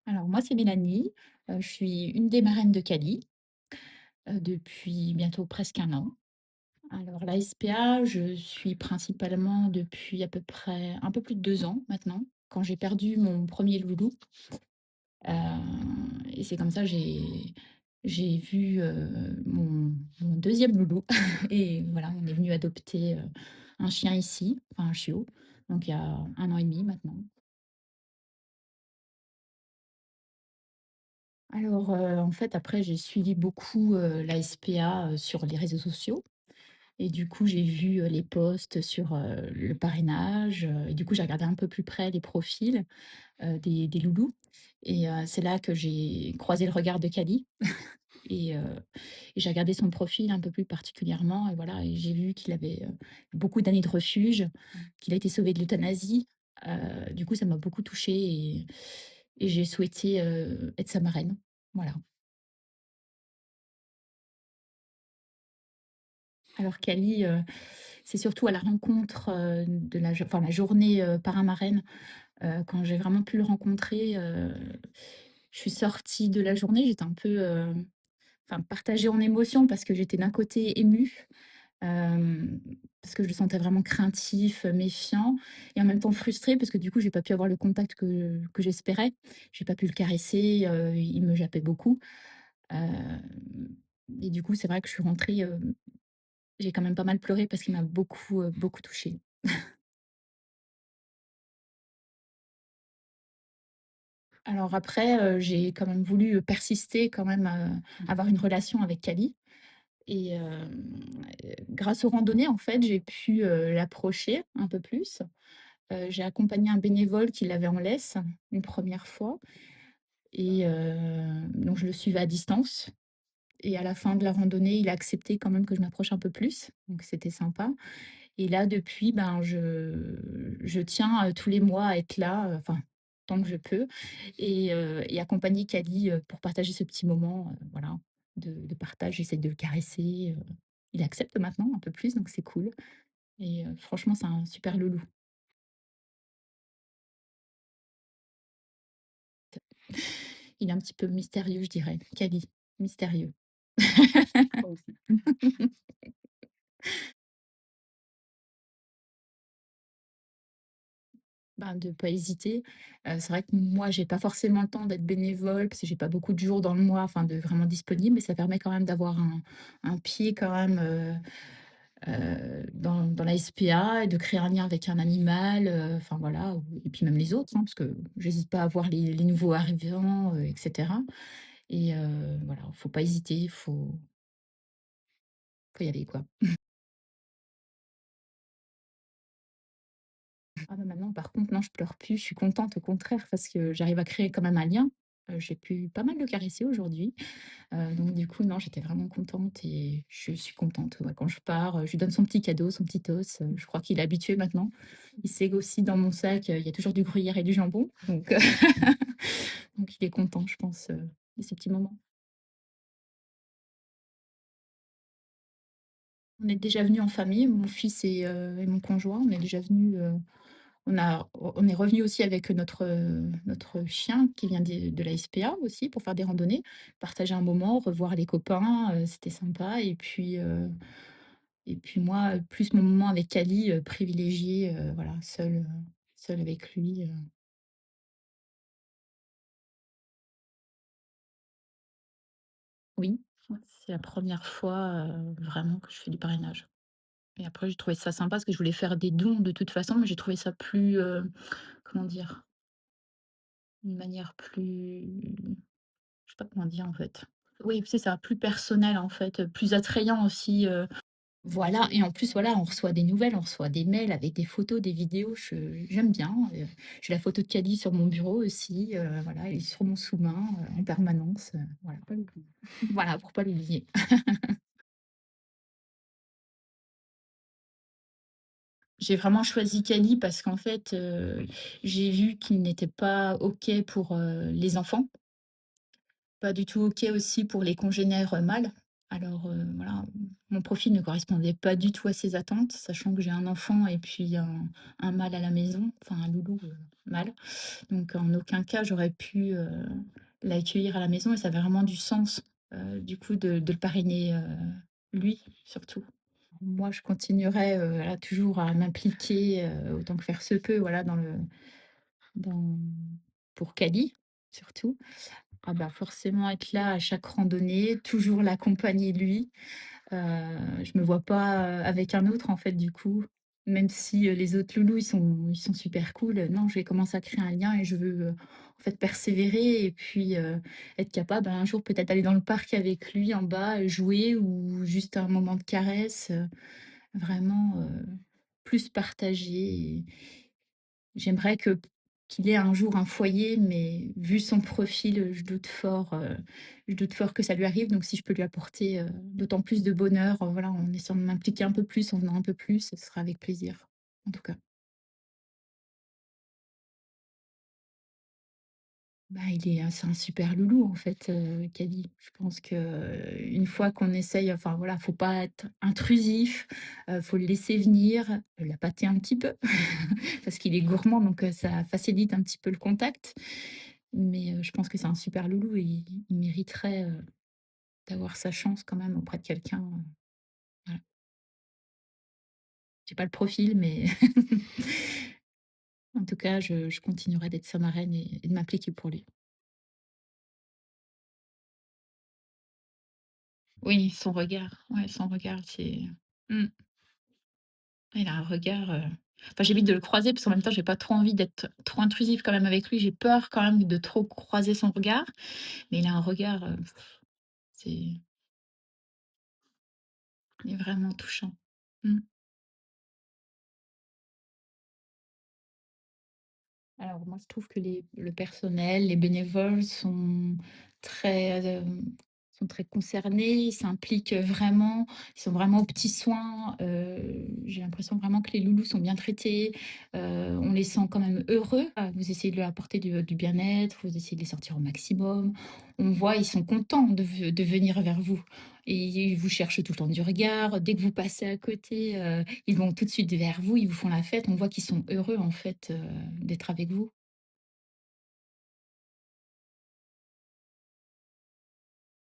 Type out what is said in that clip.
Alors moi, c'est Mélanie, je suis une des marraines de Cali, depuis bientôt presque un an. Alors la SPA, je suis principalement depuis à peu près un peu plus de 2 ans maintenant, quand j'ai perdu mon premier loulou, et c'est comme ça j'ai vu, mon 2e loulou et voilà, on est venu adopter, un chien ici, enfin un chiot, donc il y a 1 an et demi maintenant. Alors, en fait, après j'ai suivi beaucoup, la SPA, sur les réseaux sociaux et du coup, j'ai vu, les posts sur, le parrainage, et du coup, j'ai regardé un peu plus près les profils, des loulous et c'est là que j'ai croisé le regard de Cali et j'ai regardé son profil un peu plus particulièrement et voilà et j'ai vu qu'il avait, beaucoup d'années de refuge, qu'il a été sauvé de l'euthanasie. Du coup, ça m'a beaucoup touchée et j'ai souhaité, être sa marraine. Voilà. Alors Cali, c'est surtout à la rencontre, de la journée, parrain-marraine, quand j'ai vraiment pu le rencontrer, je suis sortie de la journée, j'étais un peu, enfin partagée en émotions parce que j'étais d'un côté émue, hem, parce que je le sentais vraiment craintif, méfiant et en même temps frustrée parce que du coup j'ai pas pu avoir le contact que j'espérais. J'ai pas pu le caresser, il me jappait beaucoup, hem et du coup c'est vrai que je suis rentrée, j'ai quand même pas mal pleuré parce qu'il m'a beaucoup, beaucoup touchée. Alors après, j'ai quand même voulu, persister quand même, avoir une relation avec Cali et grâce aux randonnées, en fait, j'ai pu, l'approcher un peu plus. J'ai accompagné un bénévole qui l'avait en laisse une première fois et donc je le suivais à distance et à la fin de la randonnée, il a accepté quand même que je m'approche un peu plus, donc c'était sympa. Et là, depuis, ben, je tiens, tous les mois à être là, enfin, tant que je peux et accompagner Cali, pour partager ce petit moment, voilà, de partage. J'essaie de le caresser, il accepte maintenant un peu plus, donc c'est cool et franchement, c'est un super loulou. Il est un petit peu mystérieux, je dirais. Cali, mystérieux. Moi aussi. Ben, de pas hésiter. C'est vrai que moi, j'ai pas forcément le temps d'être bénévole parce que j'ai pas beaucoup de jours dans le mois, enfin, de vraiment disponible, mais ça permet quand même d'avoir un pied quand même, dans la SPA et de créer un lien avec un animal, enfin voilà, et puis même les autres, hein, parce que j'hésite pas à voir les nouveaux arrivants, et cetera et voilà, faut pas hésiter, faut y aller, quoi. Ah bah, maintenant, par contre, non, je pleure plus, je suis contente, au contraire, parce que j'arrive à créer quand même un lien. J'ai pu pas mal le caresser aujourd'hui, donc du coup, non, j'étais vraiment contente et je suis contente, ouais, quand je pars, je lui donne son petit cadeau, son petit os, je crois qu'il est habitué maintenant. Il sait qu'aussi dans mon sac, il y a toujours du gruyère et du jambon, donc donc il est content, je pense, de ces petits moments. On est déjà venus en famille, mon fils et mon conjoint, on est déjà venus, on est revenu aussi avec notre chien qui vient de la SPA aussi pour faire des randonnées, partager un moment, revoir les copains, c'était sympa et puis moi, plus mon moment avec Cali, privilégié, voilà, seule avec lui, oui, ouais, c'est la première fois, vraiment que je fais du parrainage et après j'ai trouvé ça sympa parce que je voulais faire des dons de toute façon, mais j'ai trouvé ça plus, comment dire? Une manière plus je sais pas comment dire en fait. Oui, c'est ça, plus personnel en fait, plus attrayant aussi, voilà et en plus voilà, on reçoit des nouvelles, on reçoit des mails avec des photos, des vidéos, j'aime bien, j'ai la photo de Cady sur mon bureau aussi, voilà, elle est sur mon sous-main, en permanence, voilà. Pas l'oublier. Voilà, pour pas l'oublier. J'ai vraiment choisi Cali parce qu'en fait, j'ai vu qu'il n'était pas OK pour, les enfants, pas du tout OK aussi pour les congénères, mâles. Alors, voilà, mon profil ne correspondait pas du tout à ses attentes, sachant que j'ai un enfant et puis un mâle à la maison, enfin un loulou, mâle. Donc en aucun cas j'aurais pu, l'accueillir à la maison et ça avait vraiment du sens, du coup de le parrainer, lui surtout. Moi je continuerai, voilà toujours à m'impliquer, autant que faire se peut, voilà dans pour Cady, surtout. Ah bah, forcément être là à chaque randonnée, toujours l'accompagner lui. Je me vois pas, avec un autre en fait du coup. Même si, les autres loulous ils sont super cool, non, je vais commencer à créer un lien et je veux, en fait persévérer et puis, être capable un jour peut-être d'aller dans le parc avec lui en bas, jouer ou juste un moment de caresse, vraiment, plus partager. J'aimerais qu'il ait un jour un foyer, mais vu son profil, je doute fort que ça lui arrive. Donc si je peux lui apporter, d'autant plus de bonheur, voilà, en essayant de m'impliquer un peu plus, en venant un peu plus, ce sera avec plaisir, en tout cas. Bah, c'est un super loulou en fait, Cady. Je pense que, une fois qu'on essaye enfin voilà, faut pas être intrusif, faut le laisser venir, l'appâter un petit peu parce qu'il est gourmand donc ça facilite un petit peu le contact. Mais, je pense que c'est un super loulou et il mériterait, d'avoir sa chance quand même auprès de quelqu'un, voilà. J'ai pas le profil mais en tout cas je continuerai d'être sa marraine et de m'impliquer pour lui. Oui, son regard, ouais, son regard, c'est mmh. Il a un regard, enfin, j'évite de le croiser parce qu'en même temps, j'ai pas trop envie d'être trop intrusive quand même avec lui. J'ai peur quand même de trop croiser son regard, mais il a un regard, c'est il est vraiment touchant. Mmh. Alors moi, je trouve que le personnel, les bénévoles très, sont très concernés, ils s'impliquent, vraiment, ils sont vraiment aux petits soins. J'ai l'impression vraiment que les loulous sont bien traités, on les sent quand même heureux. Vous essayez de leur apporter du bien-être, vous essayez de les sortir au maximum. On voit, ils sont contents de venir vers vous et ils vous cherchent tout le temps du regard. Dès que vous passez à côté, ils vont tout de suite vers vous, ils vous font la fête. On voit qu'ils sont heureux en fait, d'être avec vous.